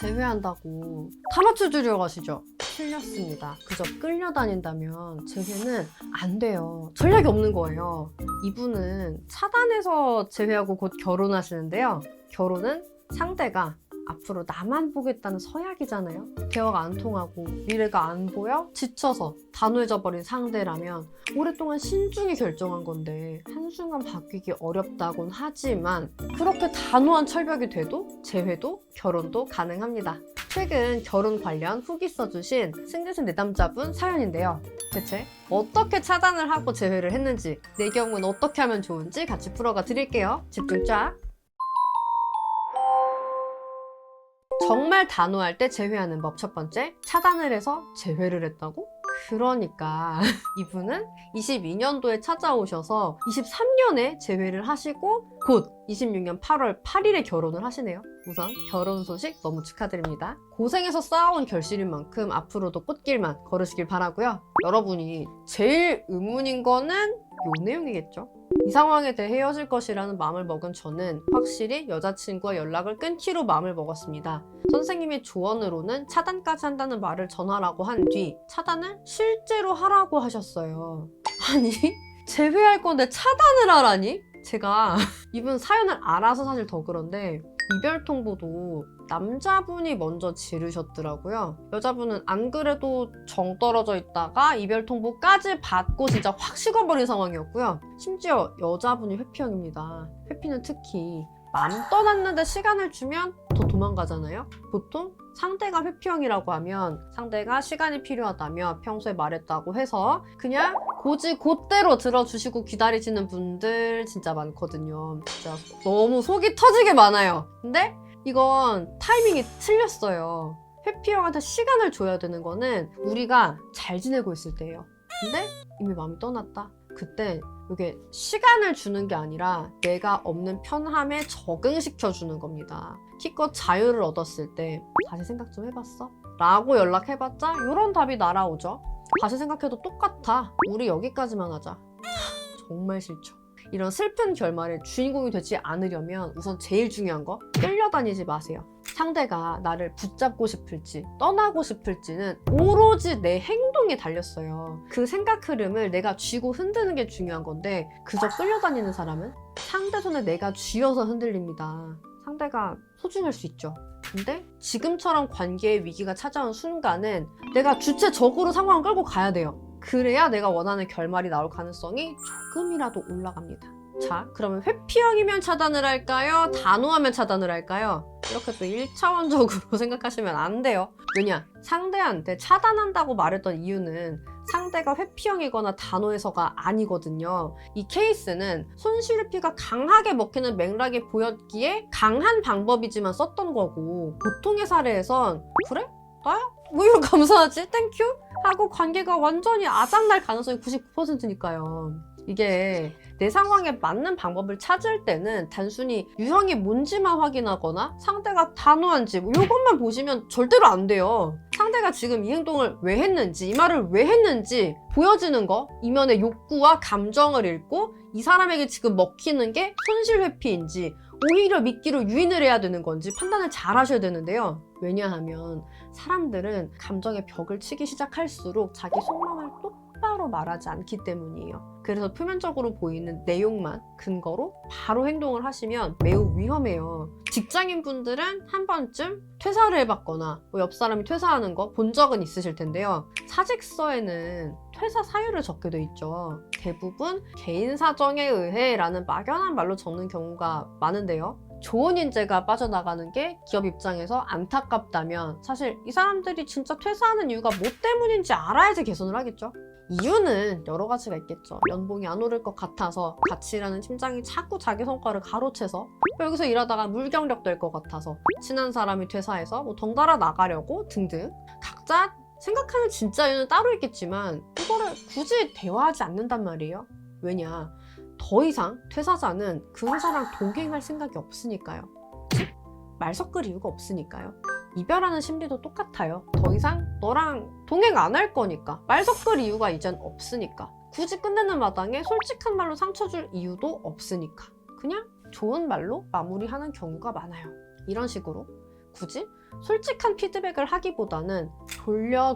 제외한다고 다 맞춰주려고 하시죠? 틀렸습니다. 그저 끌려다닌다면 제외는 안 돼요. 전략이 없는 거예요. 이분은 차단해서 제외하고 곧 결혼하시는데요. 결혼은 상대가 앞으로 나만 보겠다는 서약이잖아요. 대화가 안 통하고 미래가 안 보여 지쳐서 단호해져 버린 상대라면 오랫동안 신중히 결정한 건데 한순간 바뀌기 어렵다곤 하지만 그렇게 단호한 철벽이 돼도 재회도 결혼도 가능합니다. 최근 결혼 관련 후기 써주신 승대신 내담자분 사연인데요. 대체 어떻게 차단을 하고 재회를 했는지, 내 경우는 어떻게 하면 좋은지 같이 풀어가 드릴게요. 집중 쫙! 정말 단호할 때 제외하는 법 첫 번째, 차단을 해서 제외를 했다고? 그러니까 이분은 22년도에 찾아오셔서 23년에 제외를 하시고 곧 26년 8월 8일에 결혼을 하시네요. 우선 결혼 소식 너무 축하드립니다. 고생해서 쌓아온 결실인 만큼 앞으로도 꽃길만 걸으시길 바라고요. 여러분이 제일 의문인 거는 요 내용이겠죠. 이 상황에 대해 헤어질 것이라는 마음을 먹은 저는 확실히 여자친구와 연락을 끊기로 마음을 먹었습니다. 선생님의 조언으로는 차단까지 한다는 말을 전하라고 한 뒤 차단을 실제로 하라고 하셨어요. 아니, 제외할 건데 차단을 하라니? 제가 이분 사연을 알아서 사실 더 그런데 이별 통보도 남자분이 먼저 지르셨더라고요. 여자분은 안 그래도 정 떨어져 있다가 이별 통보까지 받고 진짜 확 식어버린 상황이었고요. 심지어 여자분이 회피형입니다. 회피는 특히 맘 떠났는데 시간을 주면 더 도망가잖아요. 보통 상대가 회피형이라고 하면 상대가 시간이 필요하다며 평소에 말했다고 해서 그냥 고지 곧대로 들어주시고 기다리시는 분들 진짜 많거든요. 진짜 너무 속이 터지게 많아요. 근데 이건 타이밍이 틀렸어요. 회피형한테 시간을 줘야 되는 거는 우리가 잘 지내고 있을 때예요. 근데 이미 마음이 떠났다. 그때 이게 시간을 주는 게 아니라 내가 없는 편함에 적응시켜주는 겁니다. 기껏 자유를 얻었을 때 다시 생각 좀 해봤어? 라고 연락해봤자 이런 답이 날아오죠. 다시 생각해도 똑같아. 우리 여기까지만 하자. 정말 싫죠. 이런 슬픈 결말의 주인공이 되지 않으려면 우선 제일 중요한 거, 끌려다니지 마세요. 상대가 나를 붙잡고 싶을지 떠나고 싶을지는 오로지 내 행동에 달렸어요. 그 생각 흐름을 내가 쥐고 흔드는 게 중요한 건데 그저 끌려다니는 사람은 상대 손에 내가 쥐어서 흔들립니다. 상대가 소중할 수 있죠. 근데 지금처럼 관계의 위기가 찾아온 순간은 내가 주체적으로 상황을 끌고 가야 돼요. 그래야 내가 원하는 결말이 나올 가능성이 조금이라도 올라갑니다. 자, 그러면 회피형이면 차단을 할까요? 단호하면 차단을 할까요? 이렇게 또 1차원적으로 생각하시면 안 돼요. 왜냐? 상대한테 차단한다고 말했던 이유는 상대가 회피형이거나 단호해서가 아니거든요. 이 케이스는 손실회피가 강하게 먹히는 맥락이 보였기에 강한 방법이지만 썼던 거고, 보통의 사례에선 그래? 나야? 뭐 이런 감사하지? 땡큐? 하고 관계가 완전히 아작날 가능성이 99%니까요. 이게 내 상황에 맞는 방법을 찾을 때는 단순히 유형이 뭔지만 확인하거나 상대가 단호한지 뭐 이것만 보시면 절대로 안 돼요. 상대가 지금 이 행동을 왜 했는지, 이 말을 왜 했는지 보여지는 거, 이면의 욕구와 감정을 읽고 이 사람에게 지금 먹히는 게 손실회피인지 오히려 미끼로 유인을 해야 되는 건지 판단을 잘 하셔야 되는데요. 왜냐하면 사람들은 감정의 벽을 치기 시작할수록 자기 속마음을 똑바로 말하지 않기 때문이에요. 그래서 표면적으로 보이는 내용만 근거로 바로 행동을 하시면 매우 위험해요. 직장인분들은 한 번쯤 퇴사를 해봤거나 뭐 옆 사람이 퇴사하는 거 본 적은 있으실 텐데요. 사직서에는 퇴사 사유를 적게 돼 있죠. 대부분 개인 사정에 의해 라는 막연한 말로 적는 경우가 많은데요. 좋은 인재가 빠져나가는 게 기업 입장에서 안타깝다면 사실 이 사람들이 진짜 퇴사하는 이유가 뭐 때문인지 알아야지 개선을 하겠죠. 이유는 여러 가지가 있겠죠. 연봉이 안 오를 것 같아서, 같이 일하는 팀장이 자꾸 자기 성과를 가로채서, 여기서 일하다가 물경력 될 것 같아서, 친한 사람이 퇴사해서 뭐 덩달아 나가려고 등등. 각자 생각하는 진짜 이유는 따로 있겠지만 이거를 굳이 대화하지 않는단 말이에요. 왜냐? 더 이상 퇴사자는 그 회사랑 동행할 생각이 없으니까요. 즉, 말 섞을 이유가 없으니까요. 이별하는 심리도 똑같아요. 더 이상 너랑 동행 안 할 거니까. 말 섞을 이유가 이젠 없으니까. 굳이 끝내는 마당에 솔직한 말로 상처 줄 이유도 없으니까. 그냥 좋은 말로 마무리하는 경우가 많아요. 이런 식으로 굳이 솔직한 피드백을 하기보다는 돌려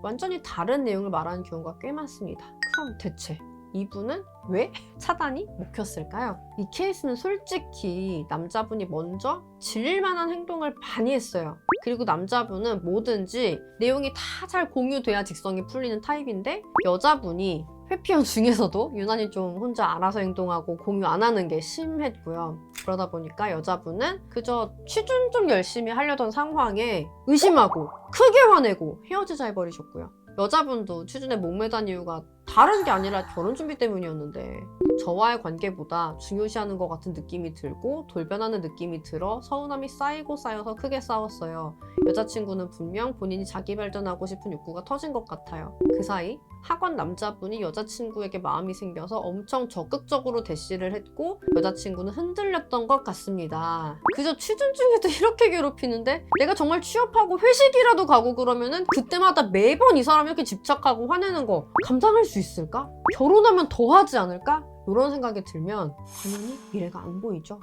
완전히 다른 내용을 말하는 경우가 꽤 많습니다. 그럼 대체 이분은 왜 차단이 먹혔을까요? 이 케이스는 솔직히 남자분이 먼저 질릴 만한 행동을 많이 했어요. 그리고 남자분은 뭐든지 내용이 다 잘 공유돼야 직성이 풀리는 타입인데, 여자분이 회피형 중에서도 유난히 좀 혼자 알아서 행동하고 공유 안 하는 게 심했고요. 그러다 보니까 여자분은 그저 취준 좀 열심히 하려던 상황에 의심하고 크게 화내고 헤어지자 해버리셨고요. 여자분도 취준에 목매단 이유가 다른 게 아니라 결혼 준비 때문이었는데, 저와의 관계보다 중요시하는 것 같은 느낌이 들고 돌변하는 느낌이 들어 서운함이 쌓이고 쌓여서 크게 싸웠어요. 여자친구는 분명 본인이 자기 발전하고 싶은 욕구가 터진 것 같아요. 그 사이 학원 남자분이 여자친구에게 마음이 생겨서 엄청 적극적으로 대시를 했고, 여자친구는 흔들렸던 것 같습니다. 그저 취준 중에도 이렇게 괴롭히는데 내가 정말 취업하고 회식이라도 가고 그러면은 그때마다 매번 이 사람이 이렇게 집착하고 화내는 거 감당할 수 있을까? 결혼하면 더 하지 않을까? 이런 생각이 들면 당연히 미래가 안 보이죠.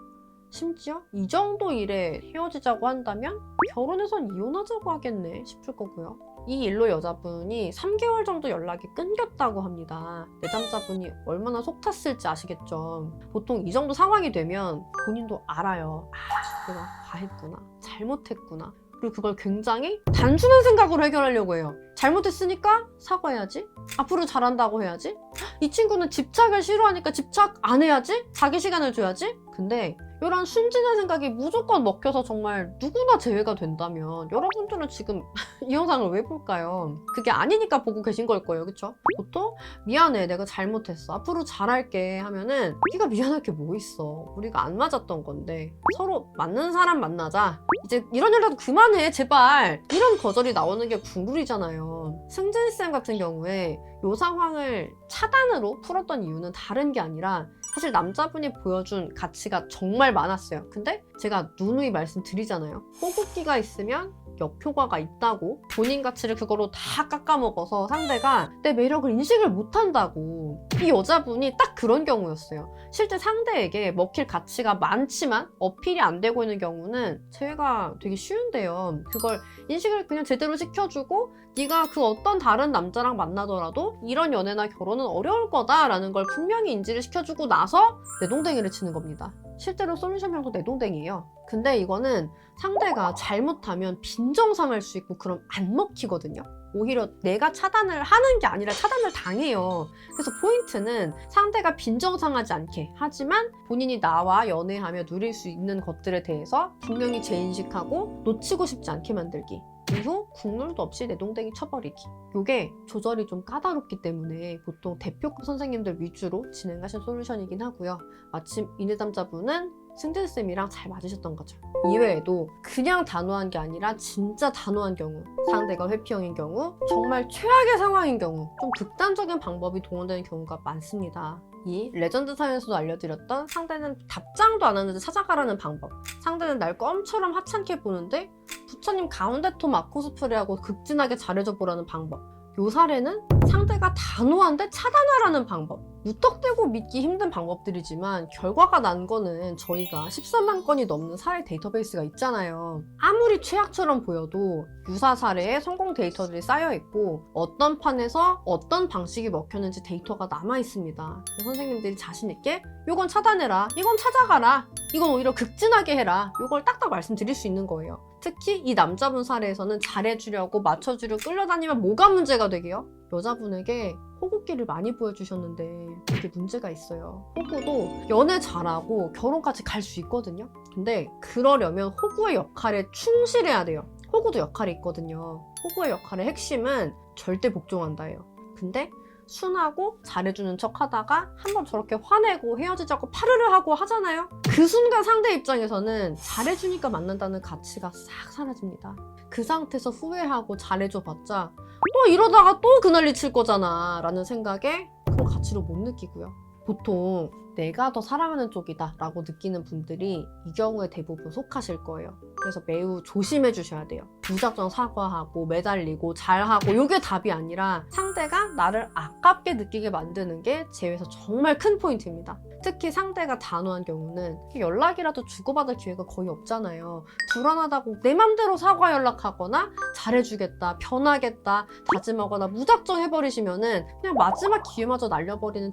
심지어 이 정도 일에 헤어지자고 한다면 결혼해선 이혼하자고 하겠네 싶을 거고요. 이 일로 여자분이 3개월 정도 연락이 끊겼다고 합니다. 내담자분이 얼마나 속 탔을지 아시겠죠? 보통 이 정도 상황이 되면 본인도 알아요. 아, 내가 과했구나. 잘못했구나. 그리고 그걸 굉장히 단순한 생각으로 해결하려고 해요. 잘못했으니까 사과해야지. 앞으로 잘한다고 해야지. 이 친구는 집착을 싫어하니까 집착 안 해야지. 자기 시간을 줘야지. 근데 이런 순진한 생각이 무조건 먹혀서 정말 누구나 재회가 된다면 여러분들은 지금 이 영상을 왜 볼까요? 그게 아니니까 보고 계신 걸 거예요. 그쵸? 보통 미안해, 내가 잘못했어, 앞으로 잘할게 하면은 네가 미안할 게 뭐 있어, 우리가 안 맞았던 건데 서로 맞는 사람 만나자, 이제 이런 일이라도 그만해 제발, 이런 거절이 나오는 게 국룰이잖아요. 승진쌤 같은 경우에 이 상황을 차단으로 풀었던 이유는 다른 게 아니라 사실 남자분이 보여준 가치가 정말 많았어요. 근데 제가 누누이 말씀드리잖아요. 호흡기가 있으면 역효과가 있다고. 본인 가치를 그거로 다 깎아먹어서 상대가 내 매력을 인식을 못한다고. 이 여자분이 딱 그런 경우였어요. 실제 상대에게 먹힐 가치가 많지만 어필이 안 되고 있는 경우는 재회가 되게 쉬운데요. 그걸 인식을 그냥 제대로 시켜주고 네가 그 어떤 다른 남자랑 만나더라도 이런 연애나 결혼은 어려울 거다라는 걸 분명히 인지를 시켜주고 나서 내동댕이를 치는 겁니다. 실제로 솔루션명도 내동댕이에요. 근데 이거는 상대가 잘못하면 빈정상할 수 있고 그럼 안 먹히거든요. 오히려 내가 차단을 하는 게 아니라 차단을 당해요. 그래서 포인트는 상대가 빈정상하지 않게, 하지만 본인이 나와 연애하며 누릴 수 있는 것들에 대해서 분명히 재인식하고 놓치고 싶지 않게 만들기. 이후 국룰도 없이 내동댕이 쳐버리기. 이게 조절이 좀 까다롭기 때문에 보통 대표급 선생님들 위주로 진행하신 솔루션이긴 하고요. 마침 이 내담자분은 승진쌤이랑 잘 맞으셨던 거죠. 이외에도 그냥 단호한 게 아니라 진짜 단호한 경우, 상대가 회피형인 경우, 정말 최악의 상황인 경우 좀 극단적인 방법이 동원되는 경우가 많습니다. 이 레전드 사연에서도 알려드렸던 상대는 답장도 안 하는데 찾아가라는 방법, 상대는 날 껌처럼 하찮게 보는데 부처님 가운데 토 막 코스프레하고 극진하게 잘해줘 보라는 방법, 요 사례는 상대가 단호한데 차단하라는 방법. 무턱대고 믿기 힘든 방법들이지만 결과가 난 거는 저희가 13만 건이 넘는 사례 데이터베이스가 있잖아요. 아무리 최악처럼 보여도 유사 사례에 성공 데이터들이 쌓여있고 어떤 판에서 어떤 방식이 먹혔는지 데이터가 남아있습니다. 선생님들이 자신있게 이건 차단해라, 이건 찾아가라, 이건 오히려 극진하게 해라, 이걸 딱딱 말씀드릴 수 있는 거예요. 특히 이 남자분 사례에서는 잘해주려고 맞춰주려고 끌려다니면 뭐가 문제가 되게요? 여자분에게 호구기를 많이 보여주셨는데 이게 문제가 있어요. 호구도 연애 잘하고 결혼까지 갈 수 있거든요. 근데 그러려면 호구의 역할에 충실해야 돼요. 호구도 역할이 있거든요. 호구의 역할의 핵심은 절대 복종한다예요. 근데 순하고 잘해주는 척 하다가 한번 저렇게 화내고 헤어지자고 파르르 하고 하잖아요. 그 순간 상대 입장에서는 잘해주니까 만난다는 가치가 싹 사라집니다. 그 상태에서 후회하고 잘해줘봤자 또 이러다가 또 그 난리 칠 거잖아 라는 생각에 그런 가치로 못 느끼고요. 보통 내가 더 사랑하는 쪽이다 라고 느끼는 분들이 이 경우에 대부분 속하실 거예요. 그래서 매우 조심해 주셔야 돼요. 무작정 사과하고 매달리고 잘하고 이게 답이 아니라 상대가 나를 아깝게 느끼게 만드는 게 재회에서 정말 큰 포인트입니다. 특히 상대가 단호한 경우는 연락이라도 주고받을 기회가 거의 없잖아요. 불안하다고 내 맘대로 사과 연락하거나 잘해주겠다, 변하겠다, 다짐하거나 무작정 해버리시면은 그냥 마지막 기회마저 날려버리는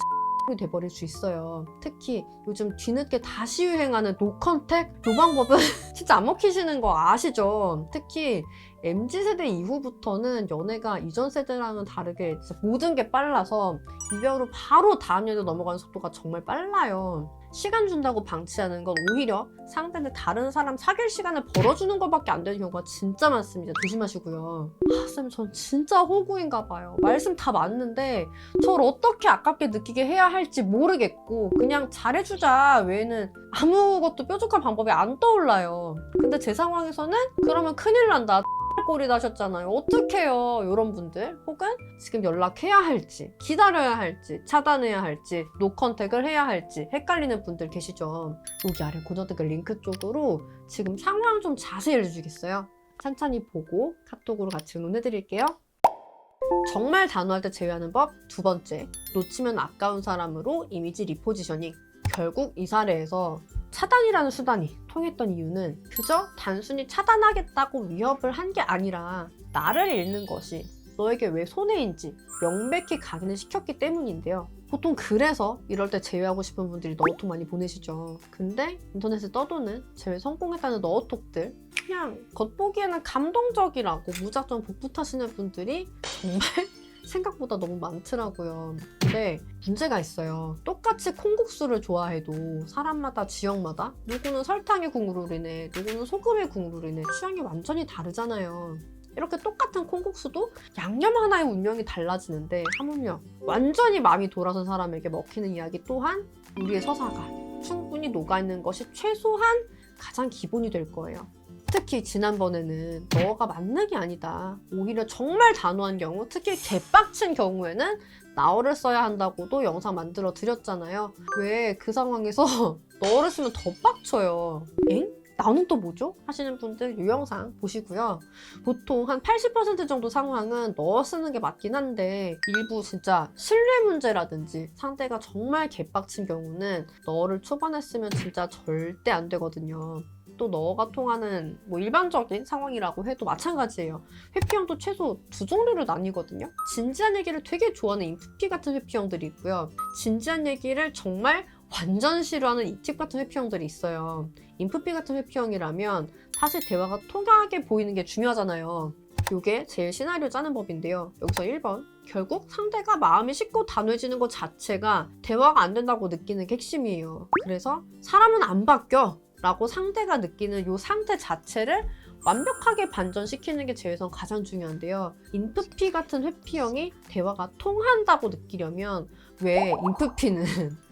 이 돼버릴 수 있어요. 특히 요즘 뒤늦게 다시 유행하는 노컨택? 이 방법은 진짜 안 먹히시는 거 아시죠? 특히 MZ세대 이후부터는 연애가 이전 세대랑은 다르게 진짜 모든 게 빨라서 이별로 바로 다음 연애로 넘어가는 속도가 정말 빨라요. 시간 준다고 방치하는 건 오히려 상대는 다른 사람 사귈 시간을 벌어주는 것밖에 안 되는 경우가 진짜 많습니다. 조심하시고요. 쌤, 전 진짜 호구인가 봐요. 말씀 다 맞는데 저를 어떻게 아깝게 느끼게 해야 할지 모르겠고 그냥 잘해주자 외에는 아무것도 뾰족한 방법이 안 떠올라요. 근데 제 상황에서는 그러면 큰일 난다. 꼴이 나셨잖아요. 어떡해요, 이런 분들. 혹은 지금 연락해야 할지, 기다려야 할지, 차단해야 할지, 노컨택을 해야 할지 헷갈리는 분들 계시죠. 여기 아래 고정 댓글 링크 쪽으로 지금 상황 좀 자세히 알려주겠어요. 찬찬히 보고 카톡으로 같이 응원해드릴게요. 정말 단호할 때 제외하는 법 두 번째, 놓치면 아까운 사람으로 이미지 리포지셔닝. 결국 이 사례에서 차단이라는 수단이 통했던 이유는 그저 단순히 차단하겠다고 위협을 한 게 아니라 나를 잃는 것이 너에게 왜 손해인지 명백히 각인을 시켰기 때문인데요. 보통 그래서 이럴 때 제외하고 싶은 분들이 너어톡 많이 보내시죠. 근데 인터넷에 떠도는 제외 성공했다는 너어톡들 그냥 겉보기에는 감동적이라고 무작정 복붙하시는 분들이 정말 생각보다 너무 많더라고요. 근데 문제가 있어요. 똑같이 콩국수를 좋아해도 사람마다 지역마다 누구는 설탕의 국룰이네, 누구는 소금의 국룰이네 취향이 완전히 다르잖아요. 이렇게 똑같은 콩국수도 양념 하나의 운명이 달라지는데 하물며 완전히 마음이 돌아선 사람에게 먹히는 이야기 또한 우리의 서사가 충분히 녹아있는 것이 최소한 가장 기본이 될 거예요. 특히 지난번에는 너가 만능이 아니다. 오히려 정말 단호한 경우, 특히 개빡친 경우에는 나어를 써야 한다고도 영상 만들어 드렸잖아요. 왜 그 상황에서 너를 쓰면 더 빡쳐요. 엥? 나는 또 뭐죠? 하시는 분들 이 영상 보시고요. 보통 한 80% 정도 상황은 너 쓰는 게 맞긴 한데 일부 진짜 신뢰 문제라든지 상대가 정말 개빡친 경우는 너를 초반에 쓰면 진짜 절대 안 되거든요. 또 너가 통하는 일반적인 상황이라고 해도 마찬가지예요. 회피형도 최소 두 종류로 나뉘거든요. 진지한 얘기를 되게 좋아하는 인프피 같은 회피형들이 있고요. 진지한 얘기를 정말 완전 싫어하는 이팁 같은 회피형들이 있어요. 인프피 같은 회피형이라면 사실 대화가 통하게 보이는 게 중요하잖아요. 이게 제일 시나리오 짜는 법인데요. 여기서 1번. 결국 상대가 마음이 식고 단호해지는 것 자체가 대화가 안 된다고 느끼는 게 핵심이에요. 그래서 사람은 안 바뀌어 라고 상대가 느끼는 이 상태 자체를 완벽하게 반전시키는 게 제외선 가장 중요한데요. 인프피 같은 회피형이 대화가 통한다고 느끼려면 왜 인프피는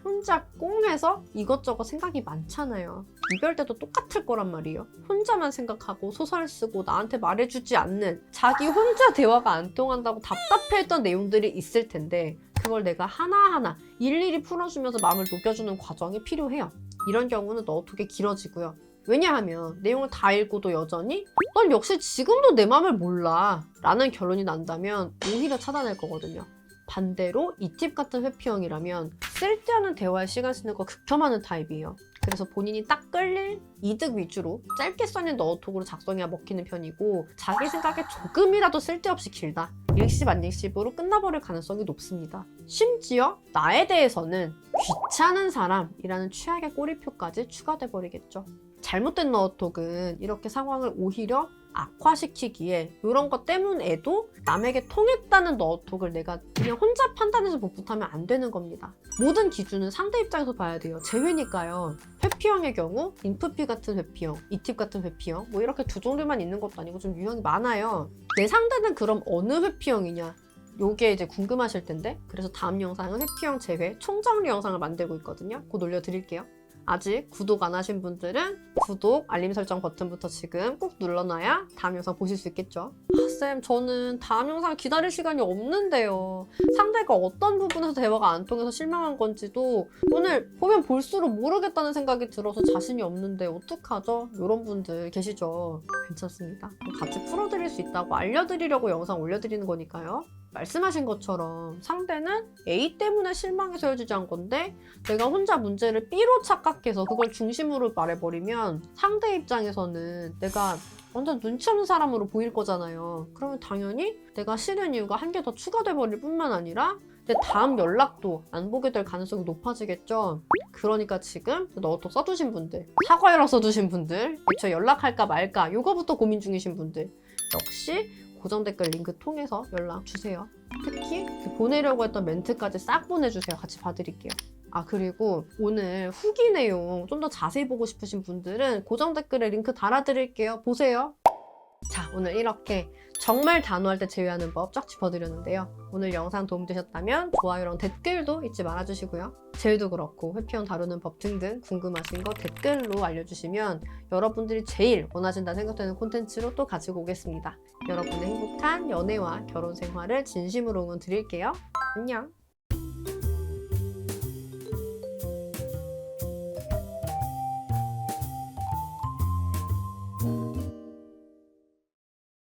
혼자 꽁해서 이것저것 생각이 많잖아요. 이별 때도 똑같을 거란 말이에요. 혼자만 생각하고 소설 쓰고 나한테 말해주지 않는 자기 혼자 대화가 안 통한다고 답답해했던 내용들이 있을 텐데 그걸 내가 하나하나 일일이 풀어주면서 마음을 녹여주는 과정이 필요해요. 이런 경우는 너어톡이 길어지고요. 왜냐하면 내용을 다 읽고도 여전히 넌 역시 지금도 내 마음을 몰라 라는 결론이 난다면 오히려 차단할 거거든요. 반대로 이 팁 같은 회피형이라면 쓸데없는 대화에 시간 쓰는 거 극혐하는 타입이에요. 그래서 본인이 딱 끌릴 이득 위주로 짧게 써낸 너어톡으로 작성해야 먹히는 편이고 자기 생각에 조금이라도 쓸데없이 길다. 일십 안일십으로 끝나버릴 가능성이 높습니다. 심지어 나에 대해서는 귀찮은 사람이라는 최악의 꼬리표까지 추가돼 버리겠죠. 잘못된 너어톡은 이렇게 상황을 오히려 악화시키기에 이런 것 때문에도 남에게 통했다는 너어톡을 내가 그냥 혼자 판단해서 복붙하면 안 되는 겁니다. 모든 기준은 상대 입장에서 봐야 돼요. 제외니까요. 회피형의 경우 인프피 같은 회피형, 이팁 같은 회피형 이렇게 두 종류만 있는 것도 아니고 좀 유형이 많아요. 내 상대는 그럼 어느 회피형이냐? 요게 이제 궁금하실 텐데 그래서 다음 영상은 회피형 제외 총정리 영상을 만들고 있거든요. 곧 올려드릴게요. 아직 구독 안 하신 분들은 구독, 알림 설정 버튼부터 지금 꼭 눌러놔야 다음 영상 보실 수 있겠죠. 쌤, 저는 다음 영상 기다릴 시간이 없는데요. 상대가 어떤 부분에서 대화가 안 통해서 실망한 건지도 오늘 보면 볼수록 모르겠다는 생각이 들어서 자신이 없는데 어떡하죠? 이런 분들 계시죠? 괜찮습니다. 같이 풀어드릴 수 있다고 알려드리려고 영상 올려드리는 거니까요. 말씀하신 것처럼 상대는 A 때문에 실망해서 헤어지자는 건데 내가 혼자 문제를 B로 착각해서 그걸 중심으로 말해버리면 상대 입장에서는 내가 완전 눈치 없는 사람으로 보일 거잖아요. 그러면 당연히 내가 싫은 이유가 한 개 더 추가돼 버릴 뿐만 아니라 내 다음 연락도 안 보게 될 가능성이 높아지겠죠. 그러니까 지금 너도 써두신 분들, 사과해라 써두신 분들, 애초에 연락할까 말까 요거부터 고민 중이신 분들 역시 고정 댓글 링크 통해서 연락 주세요. 특히 보내려고 했던 멘트까지 싹 보내주세요. 같이 봐드릴게요. 아, 그리고 오늘 후기 내용 좀 더 자세히 보고 싶으신 분들은 고정 댓글에 링크 달아드릴게요. 보세요. 자, 오늘 이렇게 정말 단호할 때 제외하는 법 쫙 짚어드렸는데요. 오늘 영상 도움되셨다면 좋아요랑 댓글도 잊지 말아주시고요. 제외도 그렇고 회피형 다루는 법 등등 궁금하신 거 댓글로 알려주시면 여러분들이 제일 원하신다 생각되는 콘텐츠로 또 가지고 오겠습니다. 여러분의 행복한 연애와 결혼 생활을 진심으로 응원 드릴게요. 안녕!